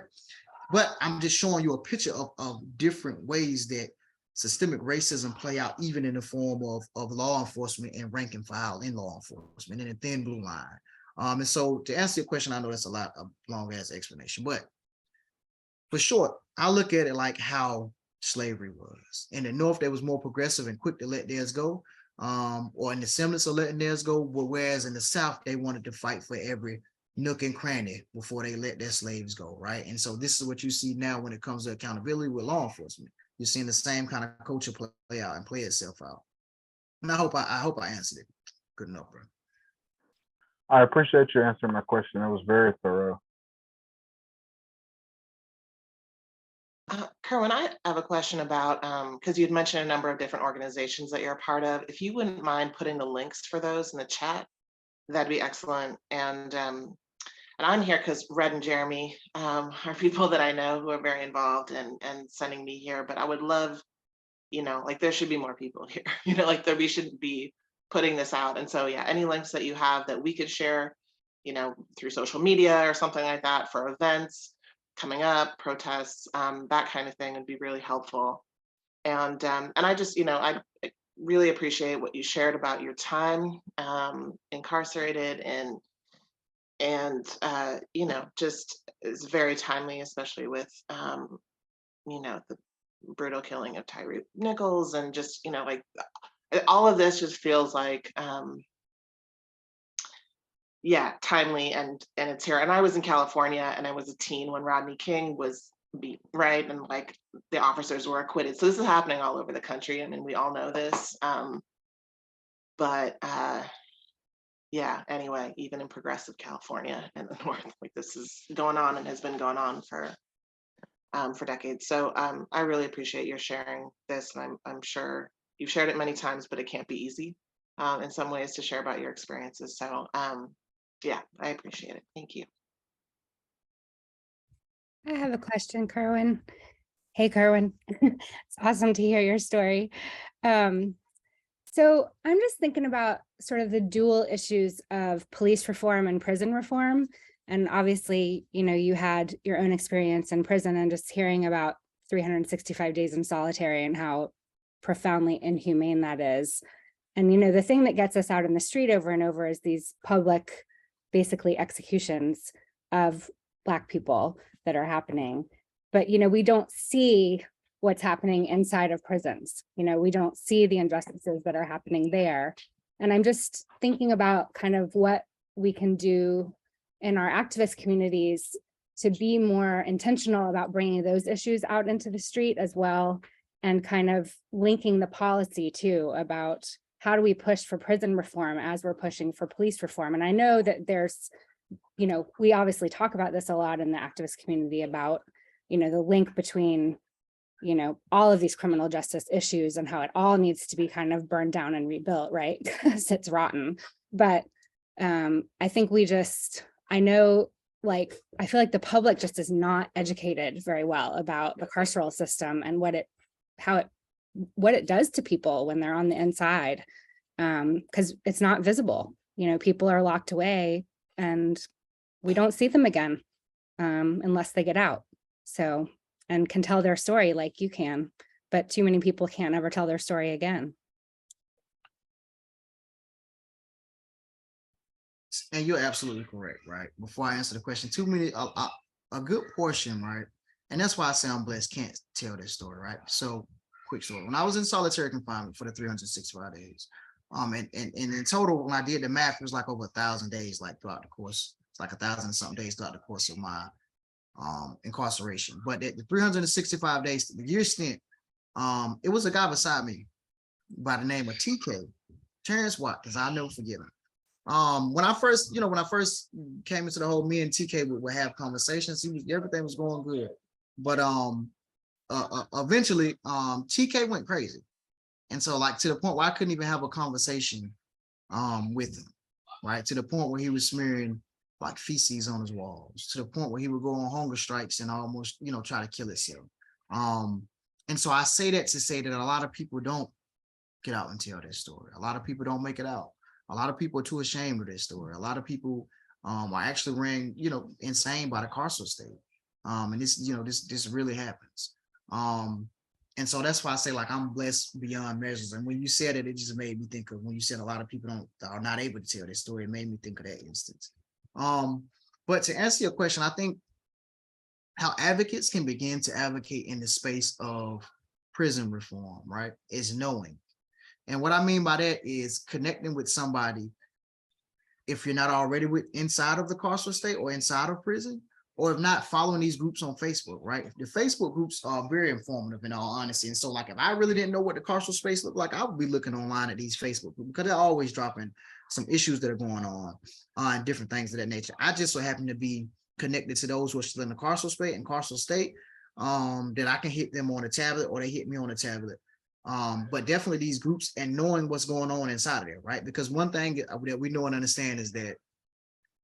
But I'm just showing you a picture of different ways that systemic racism play out even in the form of law enforcement and rank and file in law enforcement and a thin blue line. And so to answer your question, I know that's a long ass explanation, but for short, I look at it like how slavery was. In the North, they was more progressive and quick to let theirs go. or in the semblance of letting theirs go, but whereas in the South, they wanted to fight for every nook and cranny before they let their slaves go, right? And so this is what you see now when it comes to accountability with law enforcement. You're seeing the same kind of culture play out and play itself out. And I hope I answered it good enough, bro. I appreciate you answering my question. It was very thorough. Kerwin, I have a question about, because you'd mentioned a number of different organizations that you're a part of. If you wouldn't mind putting the links for those in the chat, that'd be excellent. And I'm here because Red and Jeremy are people that I know who are very involved and sending me here. But I would love, like there should be more people here, like we should be putting this out. And so, yeah, any links that you have that we could share, through social media or something like that for events coming up, protests, that kind of thing would be really helpful. And I just, I really appreciate what you shared about your time incarcerated and just is very timely, especially with the brutal killing of Tyree Nichols, and just like all of this just feels like timely and it's here. And I was in California and I was a teen when Rodney King was beat, right? And like the officers were acquitted. So this is happening all over the country. I mean, we all know this. But anyway, even in progressive California and the North, like this is going on and has been going on for decades. So I really appreciate your sharing this. And I'm sure you've shared it many times, but it can't be easy in some ways to share about your experiences. So I appreciate it. Thank you. I have a question, Kerwin. Hey, Kerwin. It's awesome to hear your story. So I'm just thinking about sort of the dual issues of police reform and prison reform. And obviously, you had your own experience in prison, and just hearing about 365 days in solitary and how profoundly inhumane that is. And, the thing that gets us out in the street over and over is these public, basically executions of Black people that are happening. But, we don't see what's happening inside of prisons. We don't see the injustices that are happening there. And I'm just thinking about kind of what we can do in our activist communities to be more intentional about bringing those issues out into the street as well, and kind of linking the policy too about how do we push for prison reform as we're pushing for police reform. And I know that there's, we obviously talk about this a lot in the activist community about, the link between, all of these criminal justice issues and how it all needs to be kind of burned down and rebuilt, right? Because it's rotten. But I think I know, like, I feel like the public just is not educated very well about the carceral system and what it does to people when they're on the inside, because it's not visible. People are locked away and we don't see them again unless they get out. So, and can tell their story like you can, but too many people can't ever tell their story again. And you're absolutely correct, right? Before I answer the question, a good portion, right? And that's why I say I'm blessed, can't tell this story, right? So, quick story. When I was in solitary confinement for the 365 days, and in total, when I did the math, it was like over 1,000 days, like throughout the course. It's like 1,000 something days throughout the course of my incarceration. But the 365 days, the year stint, it was a guy beside me by the name of TK, Terrence Watkins. I'll never forget him. When I first came into the whole, me and TK would have conversations. Everything was going good, but eventually, TK went crazy, and so like to the point where I couldn't even have a conversation, with him, right? To the point where he was smearing like feces on his walls. To the point where he would go on hunger strikes and almost, try to kill himself. And so I say that to say that a lot of people don't get out and tell their story. A lot of people don't make it out. A lot of people are too ashamed of their story. A lot of people are actually ran, insane by the carceral state. And this, this really happens. And so that's why I say, like, I'm blessed beyond measures. And when you said it, it just made me think of when you said a lot of people are not able to tell their story. It made me think of that instance. But to answer your question, I think how advocates can begin to advocate in the space of prison reform, right, is knowing. And what I mean by that is connecting with somebody, if you're not already inside of the carceral state or inside of prison, or if not, following these groups on Facebook, right? The Facebook groups are very informative in all honesty. And so like, if I really didn't know what the carceral space looked like, I would be looking online at these Facebook groups because they're always dropping some issues that are going on and different things of that nature. I just so happen to be connected to those who are still in the carceral state and carceral state, that I can hit them on a tablet or they hit me on a tablet. But definitely these groups and knowing what's going on inside of there, right? Because one thing that we know and understand is that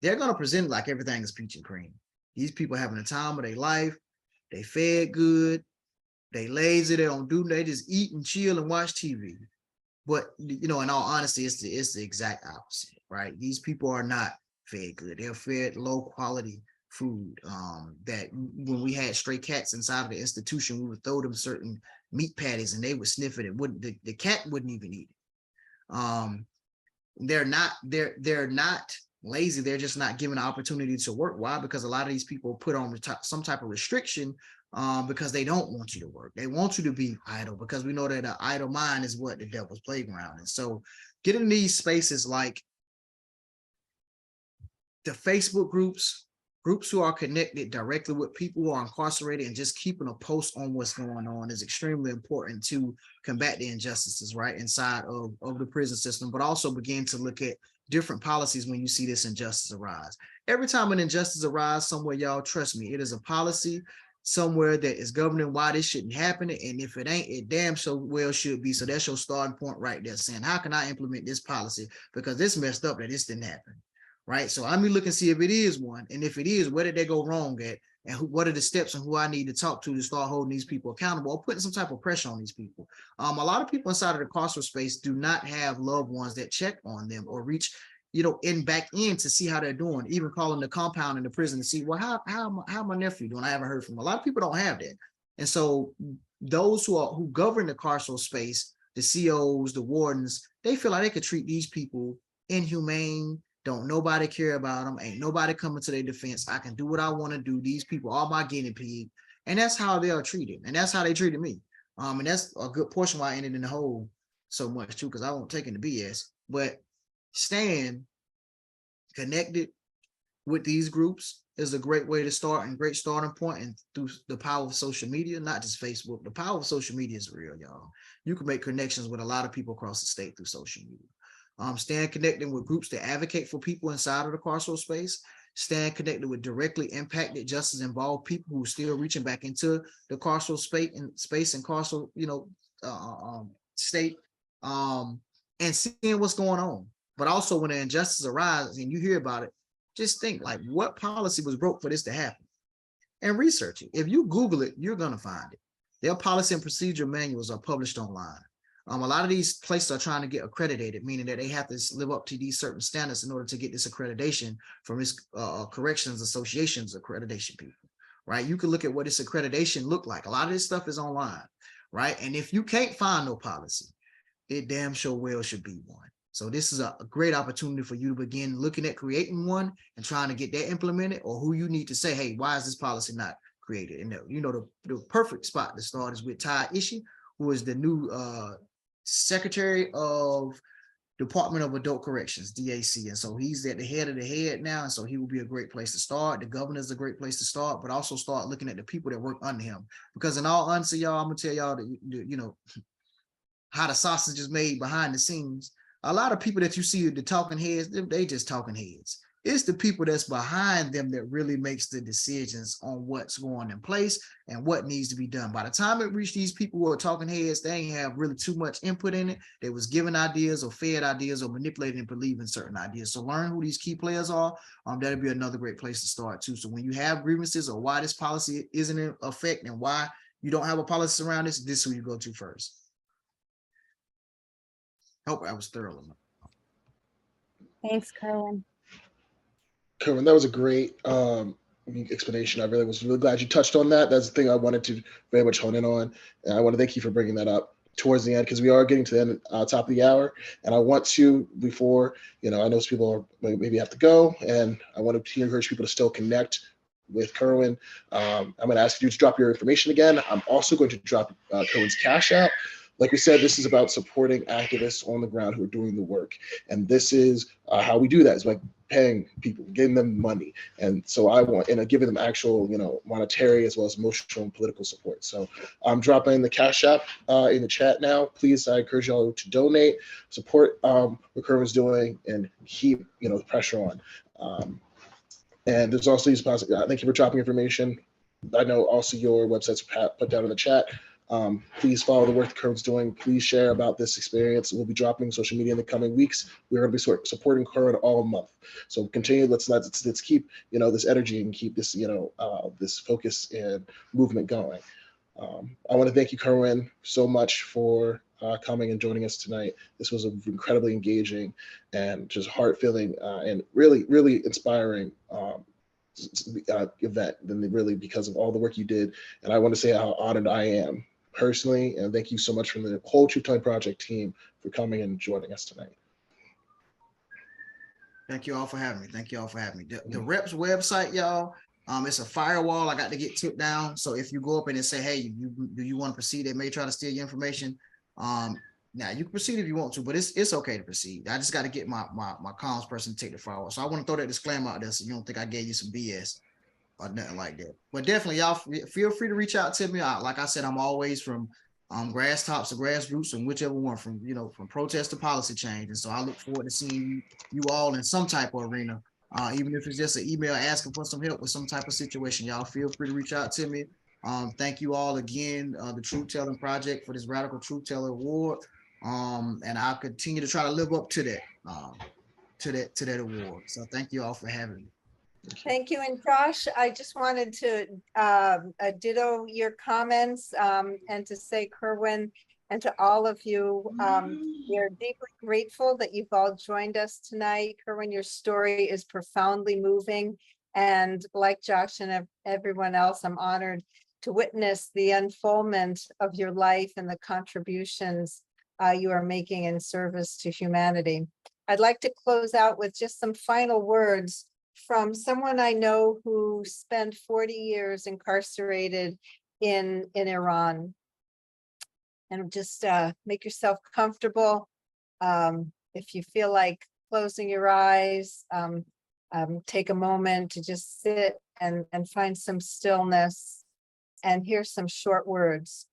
they're going to present like everything is peach and cream. These people having the time of their life, they fed good, they lazy, they don't do, they just eat and chill and watch TV. But you know, in all honesty, it's the exact opposite, right? These people are not fed good. They're fed low quality food. That when we had stray cats inside of the institution, we would throw them certain meat patties and they would sniff it. It wouldn't, the cat wouldn't even eat it. They're not lazy. They're just not given an opportunity to work. Why? Because a lot of these people put on some type of restriction because they don't want you to work. They want you to be idle, because we know that an idle mind is what the devil's playground is. So getting these spaces like the Facebook groups who are connected directly with people who are incarcerated and just keeping a post on what's going on is extremely important to combat the injustices, right, inside of the prison system, but also begin to look at different policies when you see this injustice arise. Every time an injustice arises somewhere, y'all, trust me, it is a policy somewhere that is governing why this shouldn't happen. And if it ain't, it damn so well should be. So that's your starting point right there, saying, how can I implement this policy? Because this messed up that this didn't happen. Right. So I'm looking to see if it is one. And if it is, where did they go wrong at? And what are the steps and who I need to talk to start holding these people accountable or putting some type of pressure on these people? A lot of people inside of the carceral space do not have loved ones that check on them or reach, back in to see how they're doing, even calling the compound in the prison to see, well, how my nephew doing? I haven't heard from him. A lot of people don't have that. And so those who govern the carceral space, the COs, the wardens, they feel like they could treat these people inhumane. Don't nobody care about them. Ain't nobody coming to their defense. I can do what I want to do. These people are my guinea pig. And that's how they are treated. And that's how they treated me. And that's a good portion why I ended in the hole so much too, because I won't take in the BS. But staying connected with these groups is a great way to start and great starting point. And through the power of social media, not just Facebook, the power of social media is real, y'all. You can make connections with a lot of people across the state through social media. Staying connected with groups that advocate for people inside of the carceral space, staying connected with directly impacted justice involved people who are still reaching back into the carceral space and carceral, state, and seeing what's going on. But also when the injustice arises and you hear about it, just think like, what policy was broke for this to happen? And research it. If you Google it, you're gonna find it. Their policy and procedure manuals are published online. A lot of these places are trying to get accredited, meaning that they have to live up to these certain standards in order to get this accreditation from this corrections associations accreditation people, right? You can look at what this accreditation look like. A lot of this stuff is online, right? And if you can't find no policy, it damn sure well should be one. So this is a great opportunity for you to begin looking at creating one and trying to get that implemented, or who you need to say, hey, why is this policy not created? And the perfect spot to start is with Ty Ishii, who is the new Secretary of Department of Adult Corrections, DAC. And so he's at the head of the head now. And so he will be a great place to start. The governor is a great place to start, but also start looking at the people that work under him. Because in all honesty, y'all, I'm gonna tell y'all that, how the sausage is made behind the scenes. A lot of people that you see, the talking heads, they just talking heads. It's the people that's behind them that really makes the decisions on what's going in place and what needs to be done. By the time it reached these people who are talking heads, they ain't have really too much input in it. They was given ideas or fed ideas or manipulated and believe in certain ideas. So learn who these key players are. That'll be another great place to start too. So when you have grievances or why this policy isn't in effect and why you don't have a policy around this is who you go to first. Hope I was thorough enough. Thanks, Kerwin. Kerwin, that was a great explanation. I really was really glad you touched on that. That's the thing I wanted to very much hone in on. And I want to thank you for bringing that up towards the end, because we are getting to the end, top of the hour. And I want to, before, I know some people are, maybe have to go, and I want to encourage people to still connect with Kerwin. I'm going to ask you to drop your information again. I'm also going to drop Kerwin's Cash App like we said, this is about supporting activists on the ground who are doing the work. And this is how we do that, is by paying people, giving them money. And so I want, and giving them actual, monetary as well as emotional and political support. So I'm dropping the Cash App in the chat now. Please, I encourage y'all to donate, support what Kerwin's doing, and keep, the pressure on. And there's also these thank you for dropping information. I know also your websites are put down in the chat. Please follow the work that Kerwin's doing. Please share about this experience. We'll be dropping social media in the coming weeks. We're going to be supporting Kerwin all month. So continue. Let's keep this energy and keep this this focus and movement going. I want to thank you, Kerwin, so much for coming and joining us tonight. This was an incredibly engaging and just heart-filling and really, really inspiring event, and really because of all the work you did. And I want to say how honored I am personally, and thank you so much from the whole Truth Telling Project team for coming and joining us tonight. Thank you all for having me. The Reps website, y'all, it's a firewall I got to get took down. So if you go up and they say, hey, do you want to proceed? They may try to steal your information. Now you can proceed if you want to, but it's okay to proceed. I just got to get my comms person to take the firewall. So I want to throw that disclaimer out there so you don't think I gave you some BS or nothing like that. But definitely, y'all feel free to reach out to me. Like I said, I'm always from grass tops to grassroots, and whichever one, from protest to policy change. And so I look forward to seeing you all in some type of arena, even if it's just an email asking for some help with some type of situation. Y'all feel free to reach out to me. Thank you all again, the Truth Telling Project, for this Radical Truth Teller Award. And I'll continue to try to live up to that award. So thank you all for having me. Thank you. And Josh, I just wanted to ditto your comments and to say, Kerwin, and to all of you, we're deeply grateful that you've all joined us tonight. Kerwin, your story is profoundly moving. And like Josh and everyone else, I'm honored to witness the unfoldment of your life and the contributions you are making in service to humanity. I'd like to close out with just some final words from someone I know who spent 40 years incarcerated in Iran. And just make yourself comfortable. If you feel like closing your eyes, take a moment to just sit and find some stillness and hear some short words.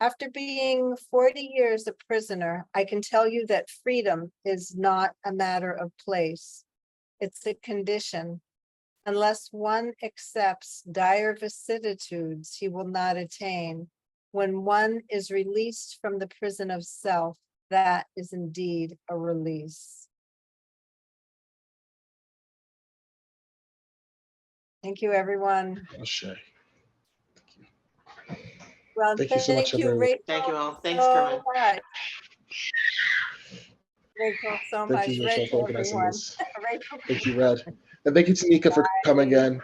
After being 40 years a prisoner, I can tell you that freedom is not a matter of place. It's a condition. Unless one accepts dire vicissitudes he will not attain. When one is released from the prison of self, that is indeed a release. Thank you, everyone. Sure. Well, Thank you so much, everyone. Rachel. Thank you all. Thanks, Kerwin. Rachel, so Thank much. you, Rachel, for organizing everyone. this. Rachel. Thank you, Red. And thank you, Tanika, for coming in.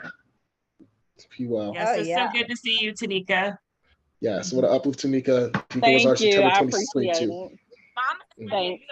Be well. Yes, Oh, it's yeah. so good to see you, Tanika. Yes, I want to uplift Tanika. Tanika was Thank our you. September I appreciate 2022. it. Thanks.